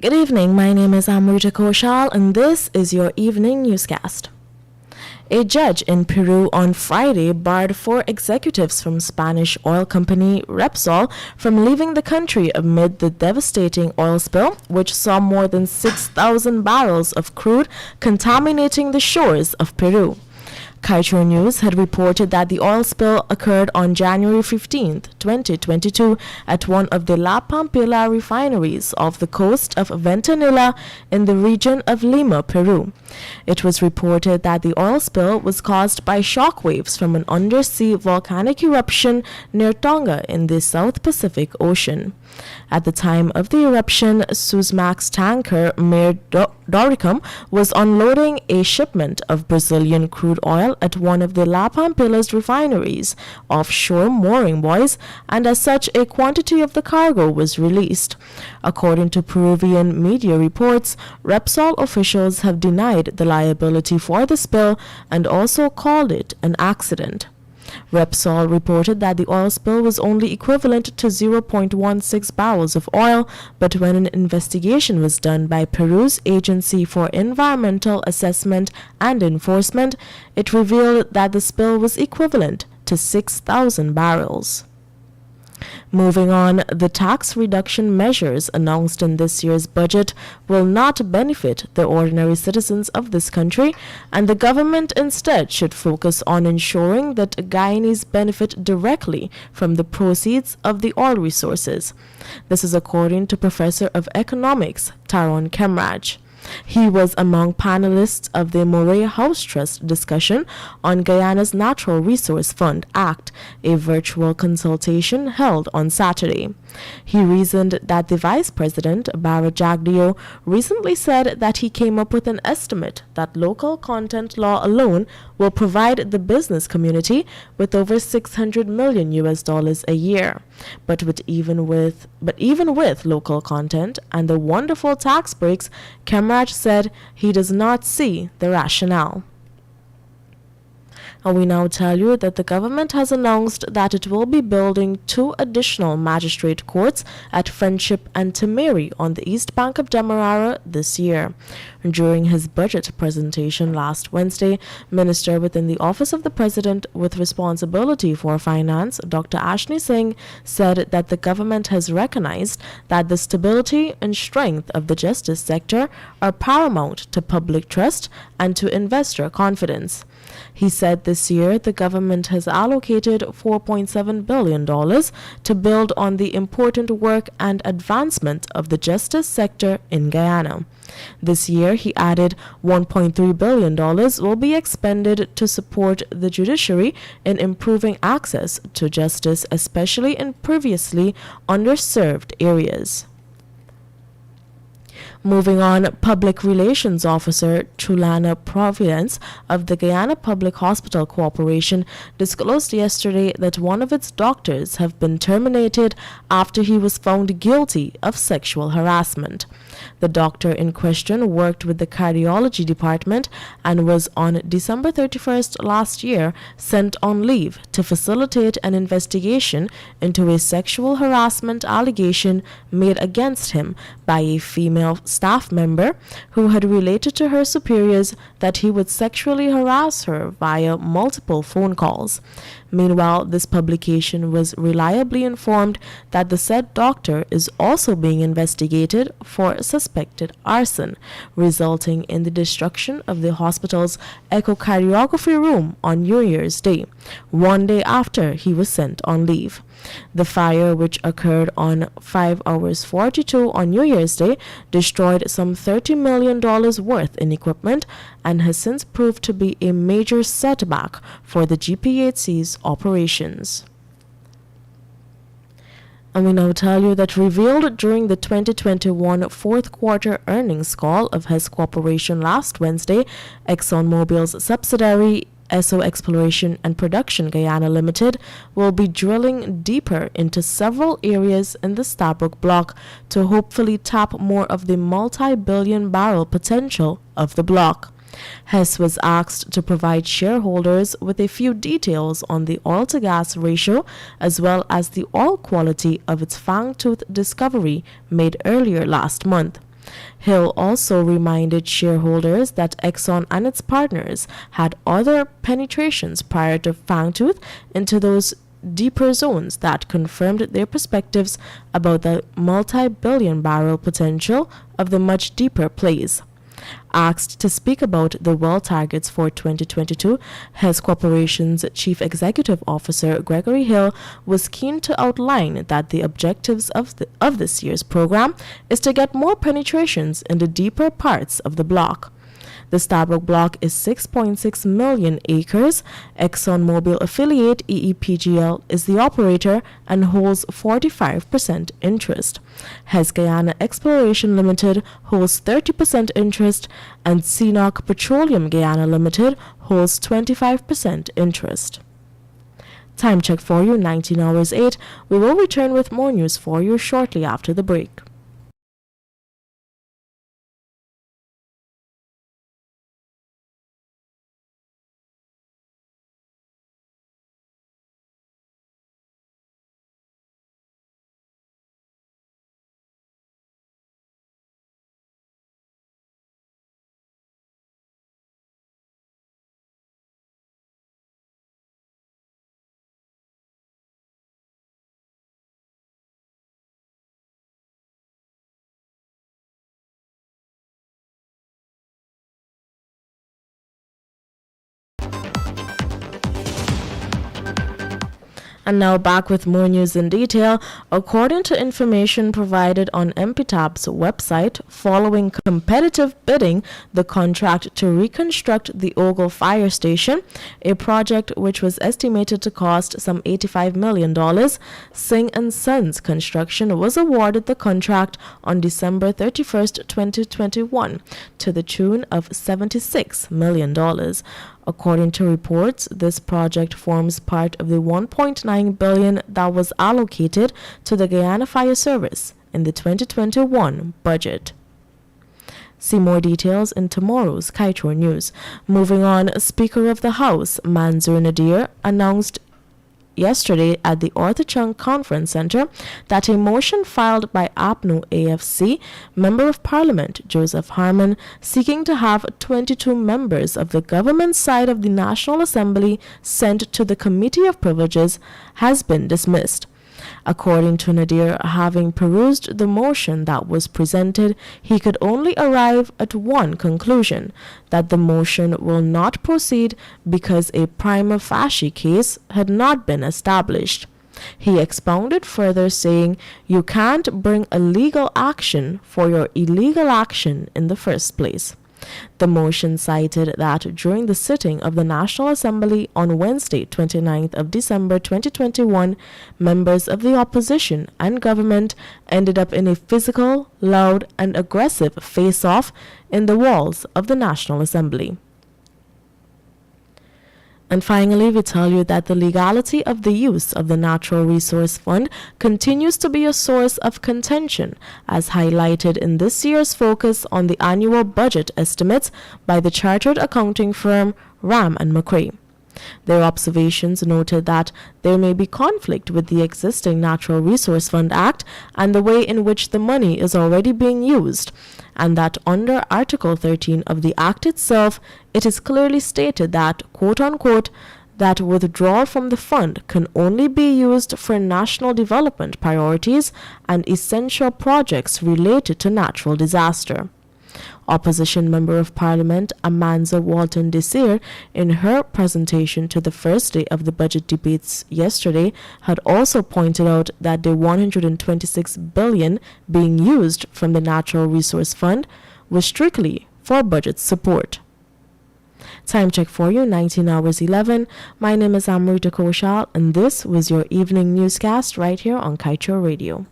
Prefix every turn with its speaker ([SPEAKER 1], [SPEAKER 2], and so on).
[SPEAKER 1] Good evening, my name is Amrita Koshal and this is your evening newscast. A judge in Peru on Friday barred 4 executives from Spanish oil company Repsol from leaving the country amid the devastating oil spill, which saw more than 6,000 barrels of crude contaminating the shores of Peru. Kaieteur News had reported that the oil spill occurred on January 15, 2022 at one of the La Pampilla refineries off the coast of Ventanilla in the region of Lima, Peru. It was reported that the oil spill was caused by shock waves from an undersea volcanic eruption near Tonga in the South Pacific Ocean. At the time of the eruption, Suezmax tanker Mare Doricum was unloading a shipment of Brazilian crude oil at one of the La Pampilla's refineries offshore mooring buoys, and as such a quantity of the cargo was released. According to Peruvian media reports, Repsol officials have denied the liability for the spill and also called it an accident. Repsol reported that the oil spill was only equivalent to 0.16 barrels of oil, but when an investigation was done by Peru's Agency for Environmental Assessment and Enforcement, it revealed that the spill was equivalent to 6,000 barrels. Moving on, the tax reduction measures announced in this year's budget will not benefit the ordinary citizens of this country, and the government instead should focus on ensuring that Guyanese benefit directly from the proceeds of the oil resources. This is according to Professor of Economics Taron Kemraj. He was among panelists of the Moray House Trust discussion on Guyana's Natural Resource Fund Act, a virtual consultation held on Saturday. He reasoned that the Vice President, Bara Jagdeo, recently said that he came up with an estimate that local content law alone will provide the business community with over $600 million a year. But even with local content and the wonderful tax breaks, Kemraj said he does not see the rationale. And we now tell you that the government has announced that it will be building 2 additional magistrate courts at Friendship and Timeri on the east bank of Demerara this year. During his budget presentation last Wednesday, Minister within the Office of the President with responsibility for finance, Dr. Ashni Singh, said that the government has recognized that the stability and strength of the justice sector are paramount to public trust and to investor confidence. He said this year the government has allocated $4.7 billion to build on the important work and advancement of the justice sector in Guyana. This year, he added $1.3 billion will be expended to support the judiciary in improving access to justice, especially in previously underserved areas. Moving on, Public Relations Officer Chulana Providence of the Guyana Public Hospital Corporation disclosed yesterday that one of its doctors have been terminated after he was found guilty of sexual harassment. The doctor in question worked with the cardiology department and was on December 31st last year sent on leave to facilitate an investigation into a sexual harassment allegation made against him by a female staff member who had related to her superiors that he would sexually harass her via multiple phone calls. Meanwhile, this publication was reliably informed that the said doctor is also being investigated for suspected arson, resulting in the destruction of the hospital's echocardiography room on New Year's Day, one day after he was sent on leave. The fire, which occurred on 5:42 on New Year's Day, destroyed some $30 million worth in equipment and has since proved to be a major setback for the GPHC's operations. And we now tell you that revealed during the 2021 fourth quarter earnings call of Hess Corporation last Wednesday, ExxonMobil's subsidiary Esso Exploration and Production Guyana Limited will be drilling deeper into several areas in the Stabroek block to hopefully tap more of the multi-billion barrel potential of the block. Hess was asked to provide shareholders with a few details on the oil-to-gas ratio as well as the oil quality of its fangtooth discovery made earlier last month. Hill also reminded shareholders that Exxon and its partners had other penetrations prior to Fangtooth into those deeper zones that confirmed their perspectives about the multi-billion barrel potential of the much deeper plays. Asked to speak about the well targets for 2022, Hess Corporation's Chief Executive Officer Gregory Hill was keen to outline that the objectives of this year's program is to get more penetrations in the deeper parts of the block. The Stabroek block is 6.6 million acres. ExxonMobil affiliate EEPGL is the operator and holds 45% interest. Hess Guyana Exploration Limited holds 30% interest, and CNOOC Petroleum Guyana Limited holds 25% interest. Time check for you, 19 hours 8. We will return with more news for you shortly after the break. And now back with more news in detail. According to information provided on MPTAB's website, following competitive bidding, the contract to reconstruct the Ogle Fire Station, a project which was estimated to cost some $85 million, Singh & Sons Construction was awarded the contract on December 31st, 2021, to the tune of $76 million. According to reports, this project forms part of the $1.9 billion that was allocated to the Guyana Fire Service in the 2021 budget. See more details in tomorrow's Kaieteur News. Moving on, Speaker of the House Manzoor Nadir announced yesterday at the Arthur Chung Conference Center that a motion filed by APNU AFC Member of Parliament Joseph Harman seeking to have 22 members of the government side of the National Assembly sent to the Committee of Privileges has been dismissed. According to Nadir, having perused the motion that was presented, he could only arrive at one conclusion, that the motion will not proceed because a prima facie case had not been established. He expounded further, saying, "You can't bring a legal action for your illegal action in the first place." The motion cited that during the sitting of the National Assembly on Wednesday, 29th of December 2021, members of the opposition and government ended up in a physical, loud, and aggressive face-off in the walls of the National Assembly. And finally, we tell you that the legality of the use of the Natural Resource Fund continues to be a source of contention, as highlighted in this year's focus on the annual budget estimates by the chartered accounting firm Ram and McRae. Their observations noted that there may be conflict with the existing Natural Resource Fund Act and the way in which the money is already being used, and that under Article 13 of the Act itself, it is clearly stated that, quote-unquote, that withdrawal from the fund can only be used for national development priorities and essential projects related to natural disaster. Opposition Member of Parliament Amanza Walton Desir, in her presentation to the first day of the budget debates yesterday, had also pointed out that the $126 billion being used from the Natural Resource Fund was strictly for budget support. Time check for you, 19 hours 11. My name is Amrita Koshal, and this was your evening newscast right here on Kaieteur Radio.